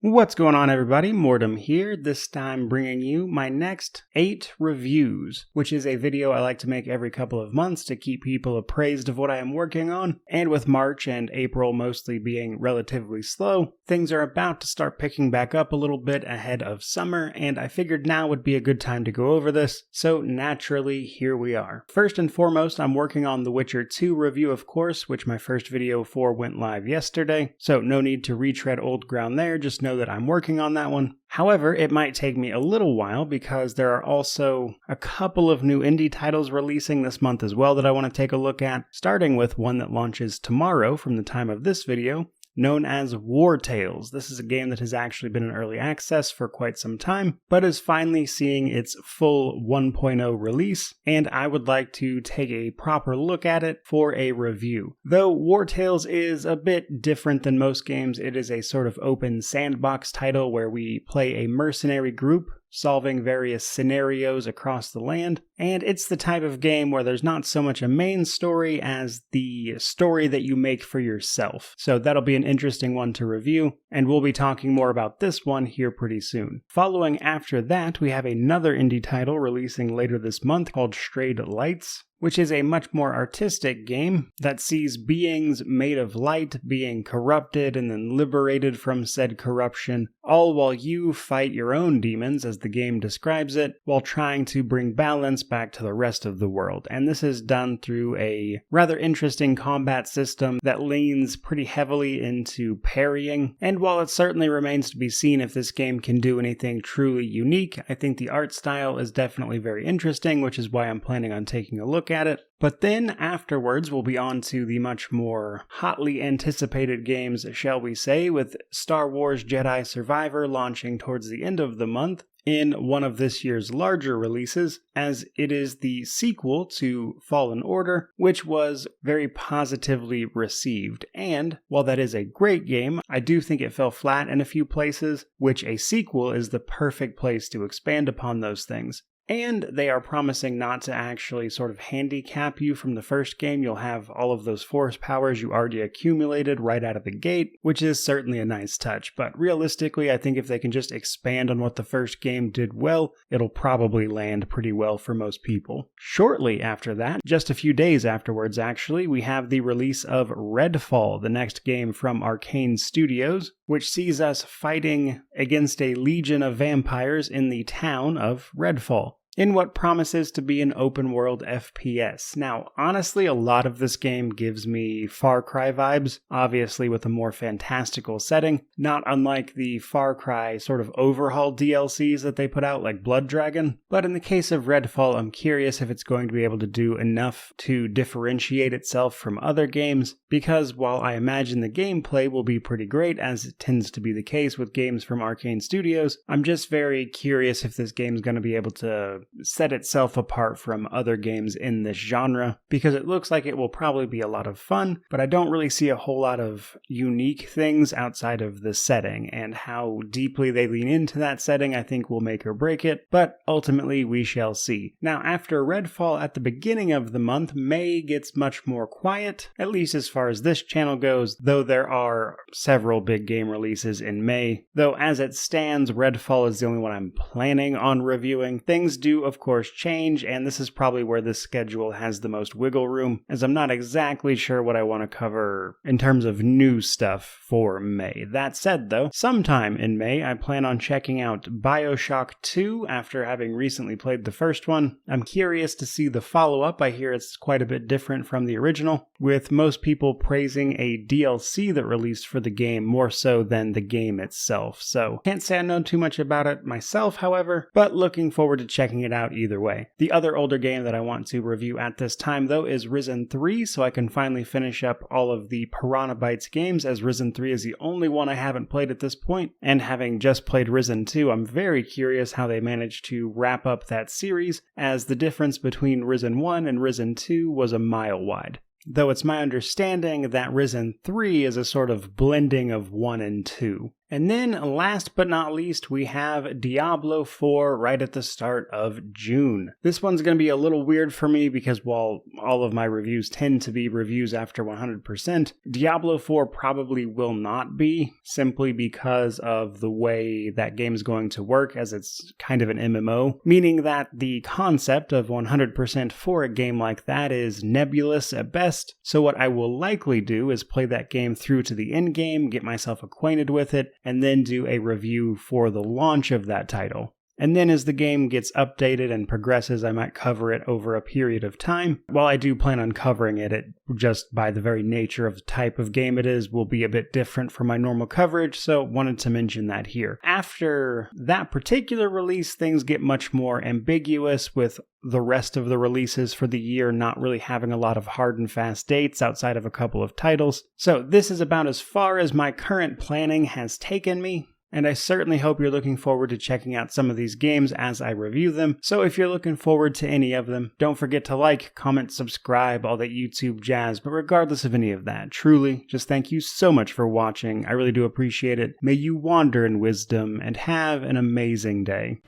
What's going on, everybody? Mortem here, this time bringing you my next 8 reviews, which is a video I like to make every couple of months to keep people appraised of what I am working on. And with March and April mostly being relatively slow, things are about to start picking back up a little bit ahead of summer, and I figured now would be a good time to go over this, so naturally, here we are. First and foremost, I'm working on The Witcher 2 review, of course, which my first video for went live yesterday, so no need to retread old ground there, just know that I'm working on that one. However, it might take me a little while because there are also a couple of new indie titles releasing this month as well that I want to take a look at, starting with one that launches tomorrow from the time of this video, known as Wartales. This is a game that has actually been in early access for quite some time, but is finally seeing its full 1.0 release, and I would like to take a proper look at it for a review. Though Wartales is a bit different than most games, it is a sort of open sandbox title where we play a mercenary group solving various scenarios across the land, and it's the type of game where there's not so much a main story as the story that you make for yourself. So that'll be an interesting one to review, and we'll be talking more about this one here pretty soon. Following after that, we have another indie title releasing later this month called Strayed Lights, which is a much more artistic game that sees beings made of light being corrupted and then liberated from said corruption, all while you fight your own demons, as the game describes it, while trying to bring balance back to the rest of the world. And this is done through a rather interesting combat system that leans pretty heavily into parrying, and while it certainly remains to be seen if this game can do anything truly unique, I think the art style is definitely very interesting, which is why I'm planning on taking a look at it. But then afterwards we'll be on to the much more hotly anticipated games, shall we say, with Star Wars Jedi Survivor launching towards the end of the month in one of this year's larger releases, as it is the sequel to Fallen Order, which was very positively received. And while that is a great game, I do think it fell flat in a few places, which a sequel is the perfect place to expand upon those things. And they are promising not to actually sort of handicap you from the first game. You'll have all of those force powers you already accumulated right out of the gate, which is certainly a nice touch. But realistically, I think if they can just expand on what the first game did well, it'll probably land pretty well for most people. Shortly after that, just a few days afterwards actually, we have the release of Redfall, the next game from Arcane Studios, which sees us fighting against a legion of vampires in the town of Redfall, in what promises to be an open-world FPS. Now, honestly, a lot of this game gives me Far Cry vibes, obviously with a more fantastical setting, not unlike the Far Cry sort of overhaul DLCs that they put out, like Blood Dragon. But in the case of Redfall, I'm curious if it's going to be able to do enough to differentiate itself from other games, because while I imagine the gameplay will be pretty great, as it tends to be the case with games from Arcane Studios, I'm just very curious if this game's going to be able to set itself apart from other games in this genre, because it looks like it will probably be a lot of fun, but I don't really see a whole lot of unique things outside of the setting, and how deeply they lean into that setting I think will make or break it, but ultimately we shall see. Now, after Redfall at the beginning of the month, May gets much more quiet, at least as far as this channel goes, though there are several big game releases in May. Though as it stands, Redfall is the only one I'm planning on reviewing. Things do of course change, and this is probably where this schedule has the most wiggle room, as I'm not exactly sure what I want to cover in terms of new stuff for May. That said though, sometime in May I plan on checking out Bioshock 2 after having recently played the first one. I'm curious to see the follow-up. I hear it's quite a bit different from the original, with most people praising a DLC that released for the game more so than the game itself. So can't say I know too much about it myself, however, but looking forward to checking it out either way. The other older game that I want to review at this time though is Risen 3, so I can finally finish up all of the Piranha Bytes games, as Risen 3 is the only one I haven't played at this point, and having just played Risen 2, I'm very curious how they managed to wrap up that series, as the difference between Risen 1 and Risen 2 was a mile wide. Though it's my understanding that Risen 3 is a sort of blending of 1 and 2. And then, last but not least, we have Diablo 4 right at the start of June. This one's going to be a little weird for me because while all of my reviews tend to be reviews after 100%, Diablo 4 probably will not be, simply because of the way that game is going to work, as it's kind of an MMO, meaning that the concept of 100% for a game like that is nebulous at best. So what I will likely do is play that game through to the end game, get myself acquainted with it, and then do a review for the launch of that title. And then as the game gets updated and progresses, I might cover it over a period of time. While I do plan on covering it, just by the very nature of the type of game it is, will be a bit different from my normal coverage, so wanted to mention that here. After that particular release, things get much more ambiguous, with the rest of the releases for the year not really having a lot of hard and fast dates outside of a couple of titles. So this is about as far as my current planning has taken me. And I certainly hope you're looking forward to checking out some of these games as I review them. So if you're looking forward to any of them, don't forget to like, comment, subscribe, all that YouTube jazz. But regardless of any of that, truly, just thank you so much for watching. I really do appreciate it. May you wander in wisdom and have an amazing day.